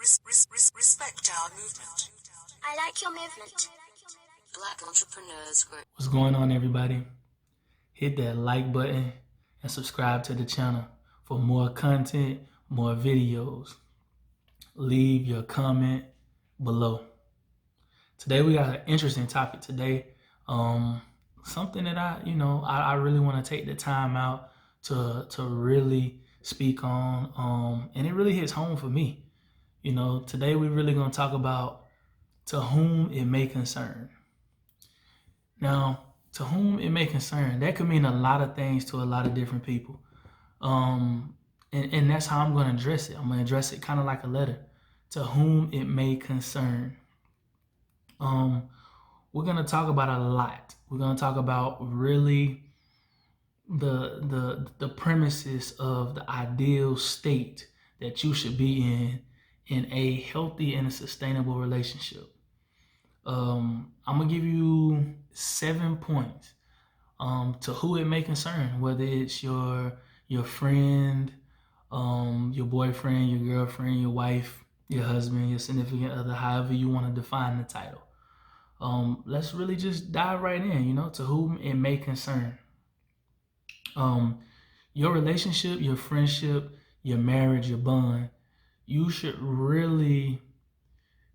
Respect our movement. I like your movement. Black Entrepreneurs Group. What's going on, everybody? Hit that like button and subscribe to the channel for more content, more videos. Leave your comment below. Today we got an interesting topic today. Something that I really want to take the time out to really speak on. And it really hits home for me. Today we're really going to talk about to whom it may concern. Now, to whom it may concern, that could mean a lot of things to a lot of different people. And that's how I'm going to address it. I'm going to address it kind of like a letter. To whom it may concern. We're going to talk about a lot. We're going to talk about really the premises of the ideal state that you should be in a healthy and a sustainable relationship. I'm going to give you 7 points to who it may concern, whether it's your friend, your boyfriend, your girlfriend, your wife, your husband, your significant other, however you want to define the title. Let's really just dive right in, to whom it may concern. Your relationship, your friendship, your marriage, your bond, you should really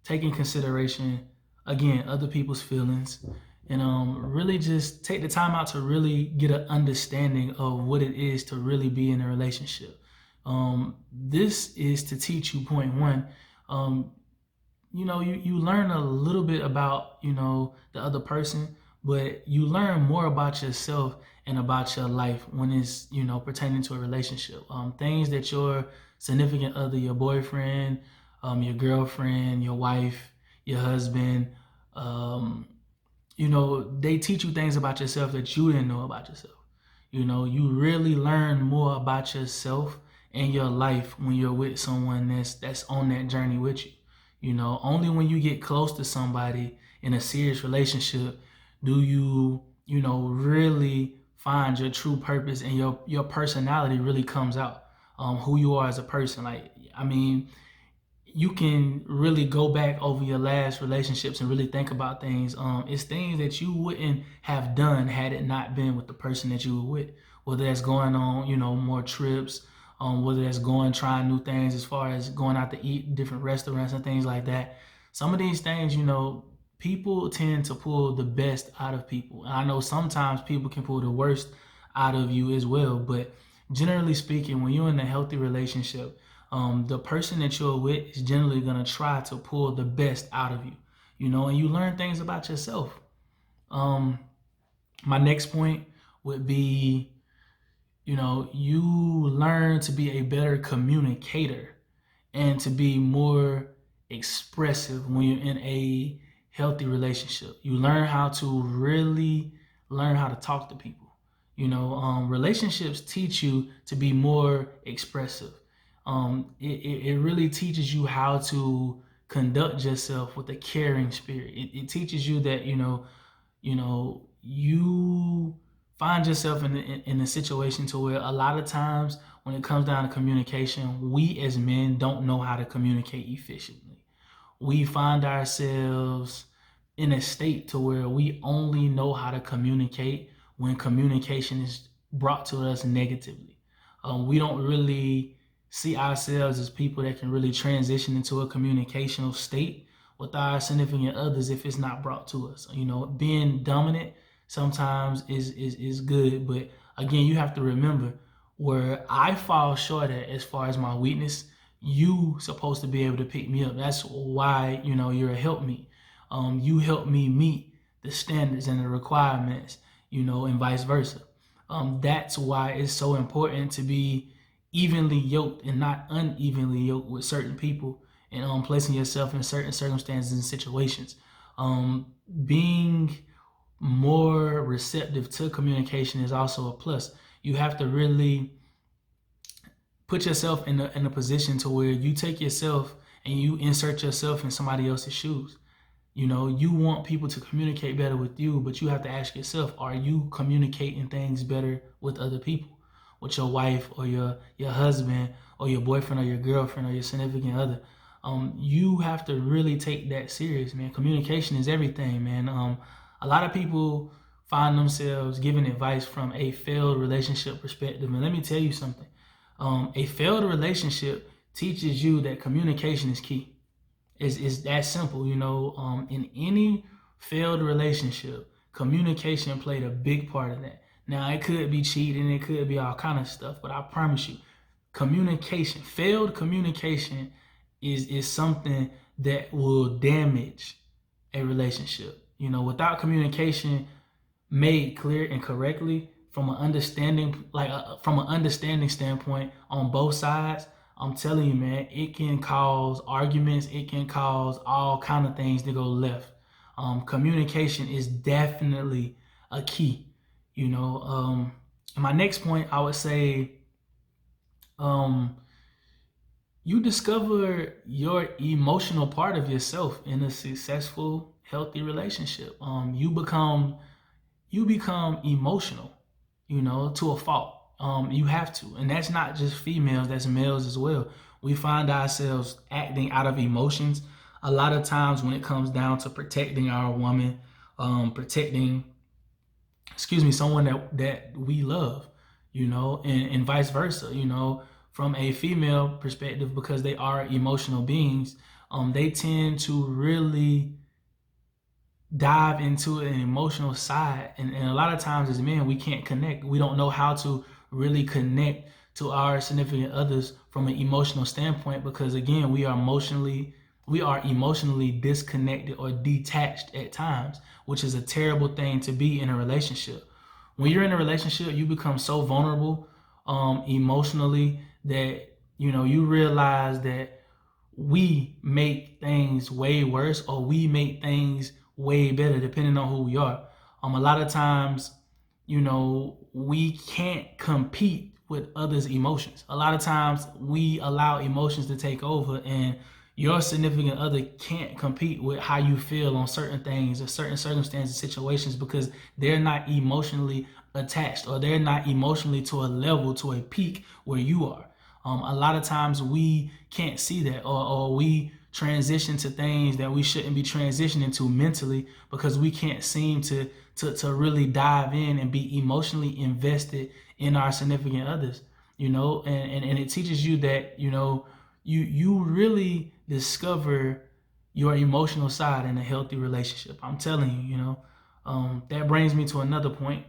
take in consideration, again, other people's feelings, and really just take the time out to really get an understanding of what it is to really be in a relationship. This is to teach you, point one, you learn a little bit about, the other person, but you learn more about yourself and about your life when it's, pertaining to a relationship. Things that your significant other, your boyfriend, your girlfriend, your wife, your husband, they teach you things about yourself that you didn't know about yourself. You really learn more about yourself and your life when you're with someone that's on that journey with you. Only when you get close to somebody in a serious relationship do you, really find your true purpose, and your personality really comes out, who you are as a person. You can really go back over your last relationships and really think about things. It's things that you wouldn't have done had it not been with the person that you were with. Whether that's going on, more trips, whether that's trying new things as far as going out to eat different restaurants and things like that. Some of these things, people tend to pull the best out of people. And I know sometimes people can pull the worst out of you as well. But generally speaking, when you're in a healthy relationship, the person that you're with is generally going to try to pull the best out of you, and you learn things about yourself. My next point would be, you learn to be a better communicator and to be more expressive when you're in a healthy relationship. You learn how to really learn how to talk to people. Relationships teach you to be more expressive. It really teaches you how to conduct yourself with a caring spirit. It teaches you that, you find yourself in a situation to where a lot of times when it comes down to communication, we as men don't know how to communicate efficiently. We find ourselves in a state to where we only know how to communicate when communication is brought to us negatively. We don't really see ourselves as people that can really transition into a communicational state with our significant others if it's not brought to us. Being dominant sometimes is good, but again, you have to remember where I fall short at as far as my weakness. You supposed to be able to pick me up. That's why, you're a helpmeet. You help me meet the standards and the requirements, and vice versa. That's why it's so important to be evenly yoked and not unevenly yoked with certain people, and placing yourself in certain circumstances and situations. Being more receptive to communication is also a plus. You have to really put yourself in a position to where you take yourself and you insert yourself in somebody else's shoes. You want people to communicate better with you, but you have to ask yourself, are you communicating things better with other people? With your wife or your husband or your boyfriend or your girlfriend or your significant other? You have to really take that serious, man. Communication is everything, man. A lot of people find themselves giving advice from a failed relationship perspective. And let me tell you something. A failed relationship teaches you that communication is key. It's that simple, you know. In any failed relationship, communication played a big part of that. Now, it could be cheating, it could be all kind of stuff, but I promise you, failed communication is something that will damage a relationship. You know, without communication made clear and correctly from an understanding, from an understanding standpoint on both sides, I'm telling you, man, it can cause arguments. It can cause all kind of things to go left. Communication is definitely a key. You know, and my next point, I would say, you discover your emotional part of yourself in a successful, healthy relationship. You become emotional, you know, to a fault. You have to, and that's not just females, that's males as well. We find ourselves acting out of emotions a lot of times when it comes down to protecting our woman, protecting, someone that we love, you know, and vice versa, you know, from a female perspective, because they are emotional beings. They tend to really dive into an emotional side, and a lot of times as men, we can't connect. We don't know how to really connect to our significant others from an emotional standpoint, because again, we are emotionally disconnected or detached at times, which is a terrible thing to be in a relationship. When you're in a relationship, you become so vulnerable emotionally that, you know, you realize that we make things way worse, or we make things way better depending on who we are. A lot of times, you know, we can't compete with others' emotions. A lot of times we allow emotions to take over, and your significant other can't compete with how you feel on certain things or certain circumstances, situations, because they're not emotionally attached, or they're not emotionally to a level, to a peak where you are. A lot of times we can't see that, or we transition to things that we shouldn't be transitioning to mentally, because we can't seem to really dive in and be emotionally invested in our significant others, you know. And it teaches you that, you know, you really discover your emotional side in a healthy relationship. I'm telling you, you know. That brings me to another point.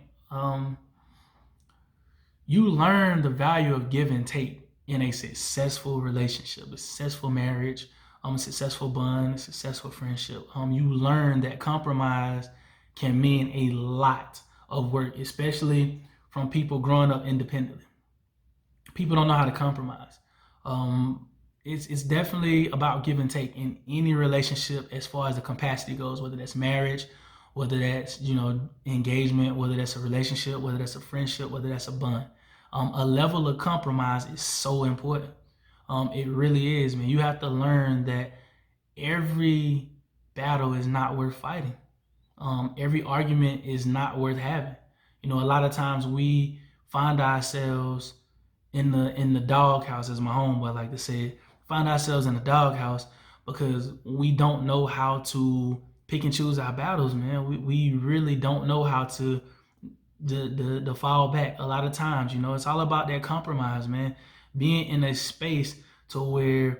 You learn the value of give and take in a successful relationship, a successful marriage, a successful bond, a successful friendship. You learn that compromise can mean a lot of work, especially from people growing up independently. People don't know how to compromise. It's definitely about give and take in any relationship as far as the capacity goes, whether that's marriage, whether that's, you know, engagement, whether that's a relationship, whether that's a friendship, whether that's a bond. A level of compromise is so important. It really is, man. You have to learn that every battle is not worth fighting. Every argument is not worth having. You know, a lot of times we find ourselves in the doghouse, as my homeboy like to say, find ourselves in the doghouse because we don't know how to pick and choose our battles, man. We really don't know how to the fall back a lot of times. You know, it's all about that compromise, man. Being in a space to where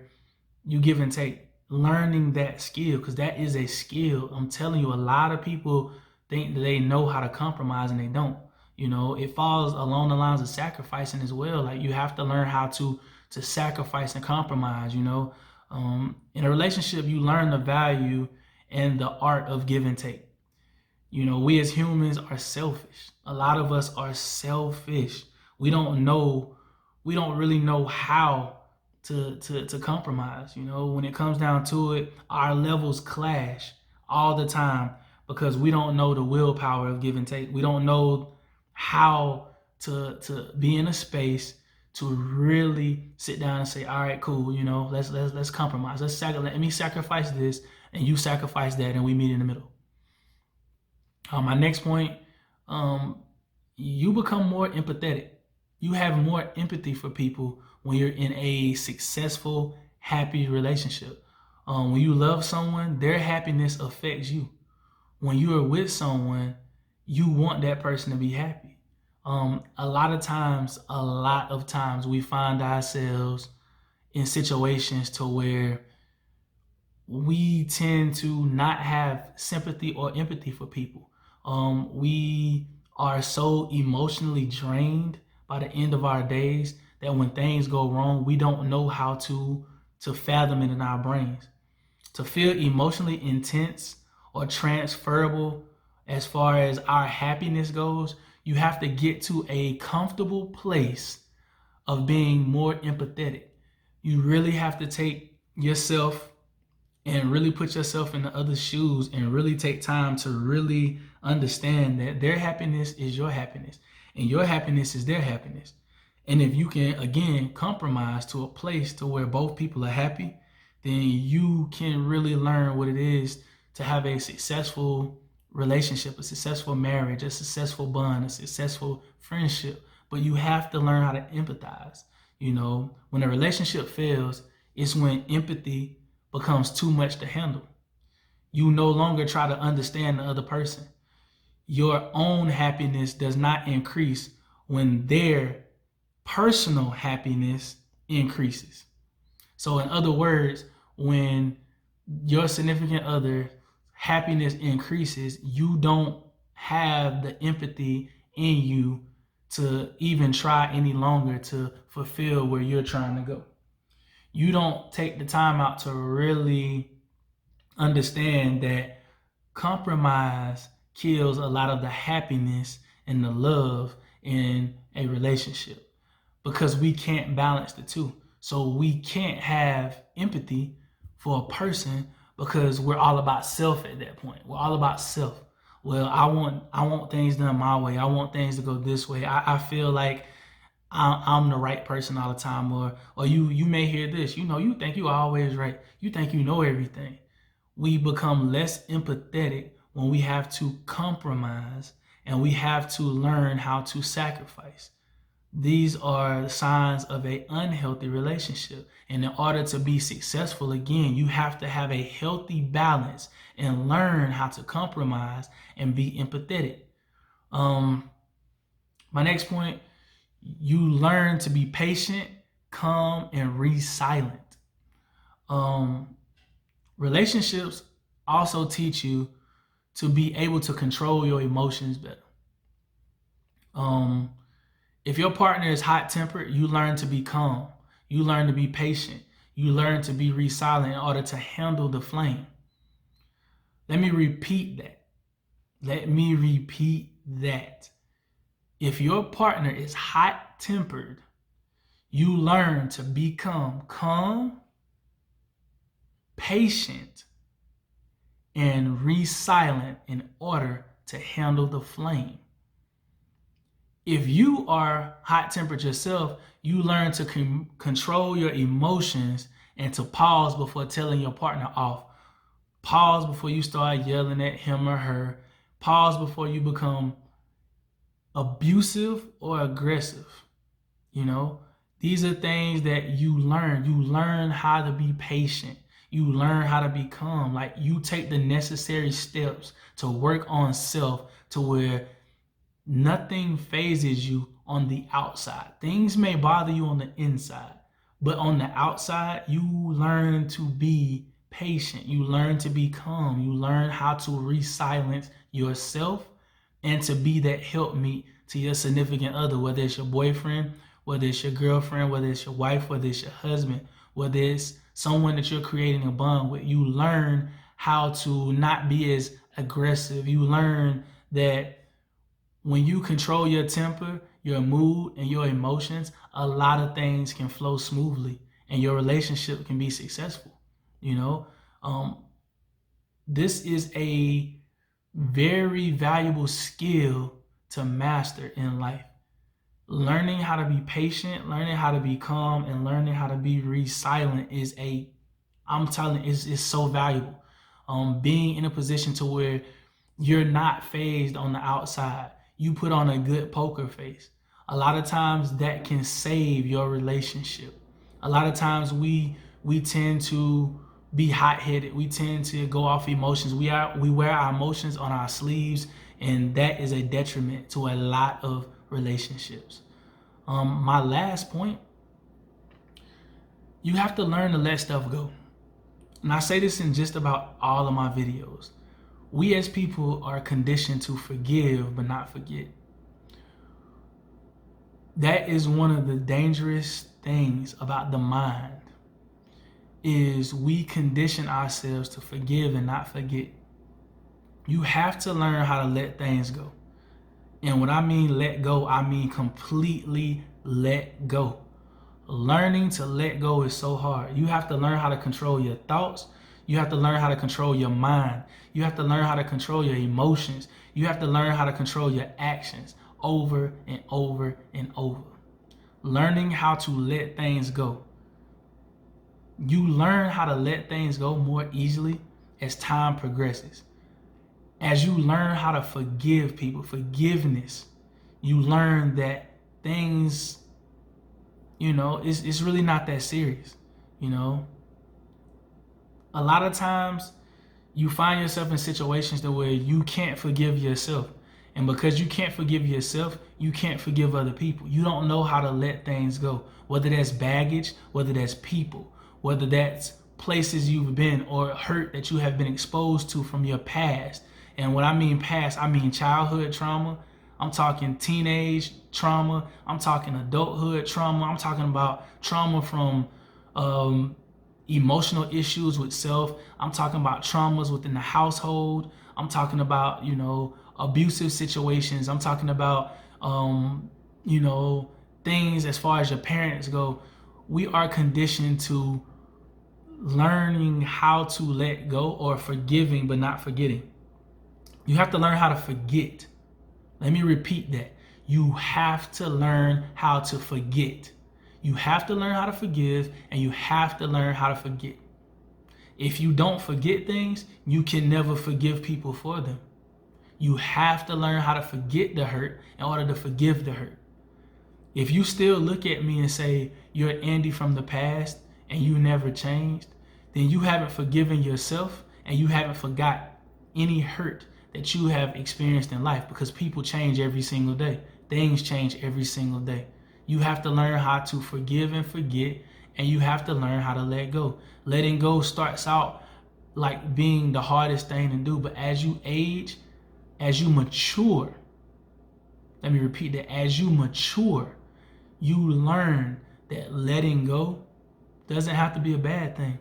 you give and take, learning that skill, because that is a skill. I'm telling you, a lot of people think that they know how to compromise and they don't. You know, it falls along the lines of sacrificing as well. Like, you have to learn how to sacrifice and compromise. You know, in a relationship, you learn the value and the art of give and take. You know, we as humans are selfish. A lot of us are selfish. We don't really know how to compromise. You know, when it comes down to it, our levels clash all the time because we don't know the willpower of give and take. We don't know how to be in a space to really sit down and say, all right, cool, you know, let's compromise. Let me sacrifice this and you sacrifice that, and we meet in the middle. My next point, you become more empathetic. You have more empathy for people when you're in a successful, happy relationship. When you love someone, their happiness affects you. When you are with someone, you want that person to be happy. A lot of times we find ourselves in situations to where we tend to not have sympathy or empathy for people. We are so emotionally drained by the end of our days that when things go wrong, we don't know how to fathom it in our brains. To feel emotionally intense or transferable as far as our happiness goes, you have to get to a comfortable place of being more empathetic. You really have to take yourself and really put yourself in the other shoes and really take time to really understand that their happiness is your happiness and your happiness is their happiness. And if you can, again, compromise to a place to where both people are happy, then you can really learn what it is to have a successful relationship, a successful marriage, a successful bond, a successful friendship. But you have to learn how to empathize. You know, when a relationship fails, it's when empathy becomes too much to handle. You no longer try to understand the other person. Your own happiness does not increase when their personal happiness increases. So in other words, when your significant other happiness increases, you don't have the empathy in you to even try any longer to fulfill where you're trying to go. You don't take the time out to really understand that compromise kills a lot of the happiness and the love in a relationship because we can't balance the two. So we can't have empathy for a person because we're all about self at that point. We're all about self. Well, I want things done my way. I want things to go this way. I feel like I'm the right person all the time, or you may hear this, you think you always right. You think you know everything. We become less empathetic when we have to compromise and we have to learn how to sacrifice. These are signs of an unhealthy relationship. And in order to be successful, again, you have to have a healthy balance and learn how to compromise and be empathetic. My next point, you learn to be patient, calm, and resilient. Relationships also teach you to be able to control your emotions better. If your partner is hot-tempered, you learn to be calm. You learn to be patient. You learn to be resilient in order to handle the flame. Let me repeat that. If your partner is hot-tempered, you learn to become calm, patient, and resilient in order to handle the flame. If you are hot-tempered yourself, you learn to control your emotions and to pause before telling your partner off. Pause before you start yelling at him or her. Pause before you become abusive or aggressive. These are things that you learn. You learn how to be patient. You learn how to be calm. Like, you take the necessary steps to work on self to where nothing phases you on the outside. Things may bother you on the inside, but on the outside, you learn to be patient. You learn to be calm. You learn how to re-silence yourself and to be that helpmeet to your significant other, whether it's your boyfriend, whether it's your girlfriend, whether it's your wife, whether it's your husband, whether it's someone that you're creating a bond with. You learn how to not be as aggressive. You learn that when you control your temper, your mood, and your emotions, a lot of things can flow smoothly and your relationship can be successful. This is a very valuable skill to master in life. Learning how to be patient, learning how to be calm, and learning how to be resilient is it's so valuable. Being in a position to where you're not phased on the outside. You put on a good poker face. A lot of times that can save your relationship. A lot of times we we tend to be hot-headed. We tend to go off emotions. We wear our emotions on our sleeves, and that is a detriment to a lot of relationships. My last point, you have to learn to let stuff go. And I say this in just about all of my videos. We as people are conditioned to forgive but not forget. That is one of the dangerous things about the mind, is we condition ourselves to forgive and not forget. You have to learn how to let things go. And when I mean let go, I mean completely let go. Learning to let go is so hard. You have to learn how to control your thoughts. You have to learn how to control your mind. You have to learn how to control your emotions. You have to learn how to control your actions over and over and over. Learning how to let things go. You learn how to let things go more easily as time progresses. As you learn how to forgive people, forgiveness, you learn that things, it's really not that serious, A lot of times you find yourself in situations where you can't forgive yourself. And because you can't forgive yourself, you can't forgive other people. You don't know how to let things go, whether that's baggage, whether that's people, whether that's places you've been or hurt that you have been exposed to from your past. And when I mean past, I mean childhood trauma. I'm talking teenage trauma. I'm talking adulthood trauma. I'm talking about trauma from emotional issues with self. I'm talking about traumas within the household. I'm talking about, abusive situations. I'm talking about, things as far as your parents go. We are conditioned to learning how to let go, or forgiving but not forgetting. You have to learn how to forget. Let me repeat that. You have to learn how to forget. You have to learn how to forgive, and you have to learn how to forget. If you don't forget things, you can never forgive people for them. You have to learn how to forget the hurt in order to forgive the hurt. If you still look at me and say you're Andy from the past and you never changed, then you haven't forgiven yourself, and you haven't forgot any hurt that you have experienced in life, because people change every single day. Things change every single day. You have to learn how to forgive and forget, and you have to learn how to let go. Letting go starts out like being the hardest thing to do, but as you age, as you mature, let me repeat that, as you mature, you learn that letting go doesn't have to be a bad thing.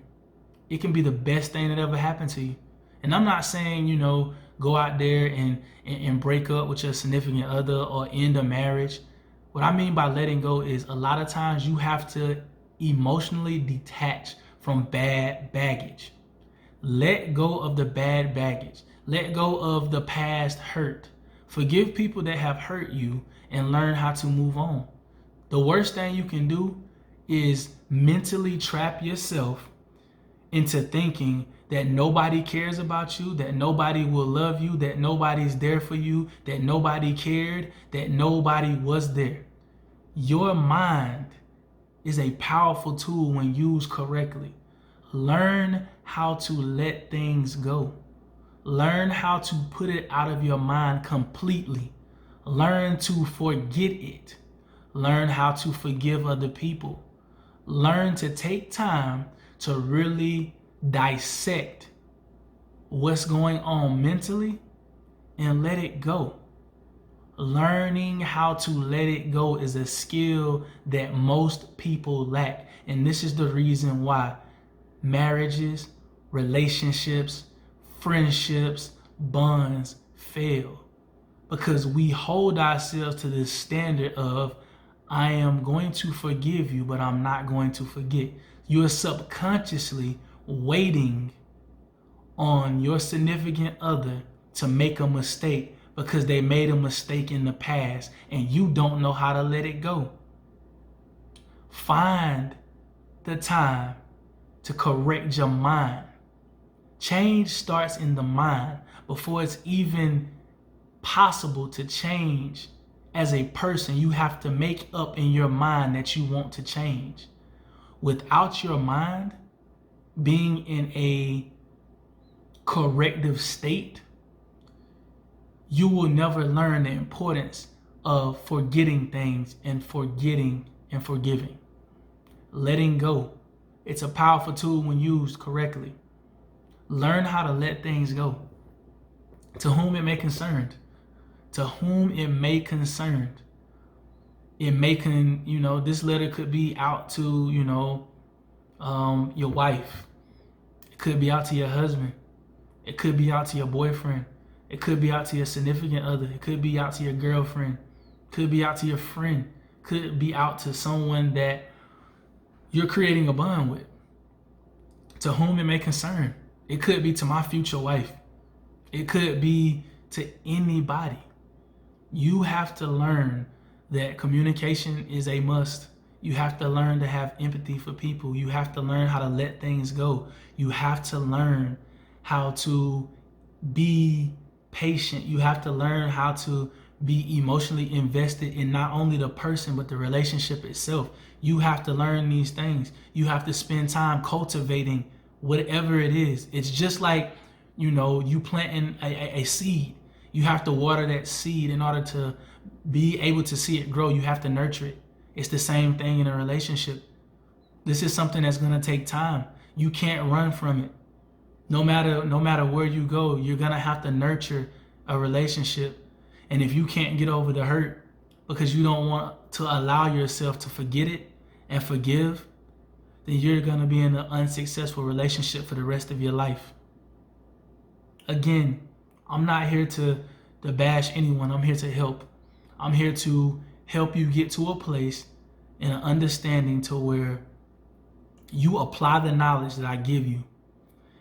It can be the best thing that ever happened to you. And I'm not saying, go out there and break up with your significant other or end a marriage. What I mean by letting go is a lot of times you have to emotionally detach from bad baggage. Let go of the bad baggage. Let go of the past hurt. Forgive people that have hurt you and learn how to move on. The worst thing you can do is mentally trap yourself into thinking that nobody cares about you, that nobody will love you, that nobody's there for you, that nobody cared, that nobody was there. Your mind is a powerful tool when used correctly. Learn how to let things go. Learn how to put it out of your mind completely. Learn to forget it. Learn how to forgive other people. Learn to take time to really dissect what's going on mentally and let it go. Learning how to let it go is a skill that most people lack. And this is the reason why marriages, relationships, friendships, bonds fail. Because we hold ourselves to this standard of, I am going to forgive you, but I'm not going to forget. You're subconsciously waiting on your significant other to make a mistake because they made a mistake in the past and you don't know how to let it go. Find the time to correct your mind. Change starts in the mind before it's even possible to change as a person. You have to make up in your mind that you want to change. Without your mind, being in a corrective state, you will never learn the importance of forgetting things and forgetting and forgiving. Letting go. It's a powerful tool when used correctly. Learn how to let things go. To whom it may concern. To whom it may concern. It may this letter could be out to, your wife. It could be out to your husband. It could be out to your boyfriend. It could be out to your significant other. It could be out to your girlfriend. It could be out to your friend. It could be out to someone that you're creating a bond with. To whom it may concern. It could be to my future wife. It could be to anybody. You have to learn that communication is a must. You have to learn to have empathy for people. You have to learn how to let things go. You have to learn how to be patient. You have to learn how to be emotionally invested in not only the person, but the relationship itself. You have to learn these things. You have to spend time cultivating whatever it is. It's just like, you planting a seed. You have to water that seed in order to be able to see it grow. You have to nurture it. It's the same thing in a relationship. This is something that's going to take time. You can't run from it. No matter where you go, you're going to have to nurture a relationship. And if you can't get over the hurt because you don't want to allow yourself to forget it and forgive, then you're going to be in an unsuccessful relationship for the rest of your life. Again, I'm not here to bash anyone. I'm here to help. I'm here to help you get to a place and an understanding to where you apply the knowledge that I give you,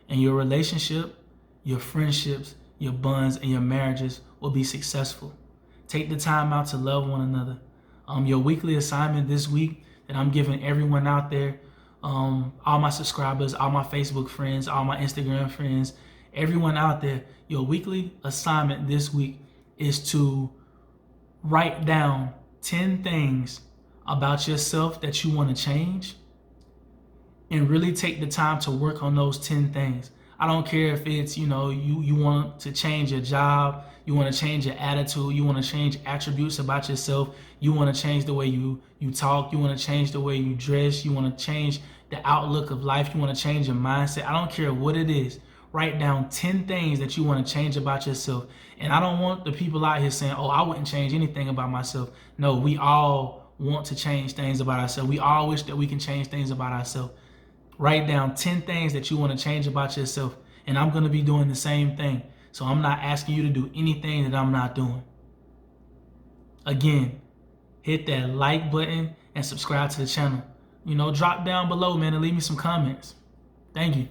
and your relationship, your friendships, your bonds, and your marriages will be successful. Take the time out to love one another. Your weekly assignment this week that I'm giving everyone out there, all my subscribers, all my Facebook friends, all my Instagram friends, everyone out there, your weekly assignment this week is to write down 10 things about yourself that you want to change, and really take the time to work on those 10 things. I don't care if it's, you want to change your job, you want to change your attitude, you want to change attributes about yourself, you want to change the way you talk, you want to change the way you dress, you want to change the outlook of life, you want to change your mindset. I don't care what it is. Write down 10 things that you want to change about yourself. And I don't want the people out here saying, I wouldn't change anything about myself. No, we all want to change things about ourselves. We all wish that we can change things about ourselves. Write down 10 things that you want to change about yourself. And I'm going to be doing the same thing. So I'm not asking you to do anything that I'm not doing. Again, hit that like button and subscribe to the channel. Drop down below, man, and leave me some comments. Thank you.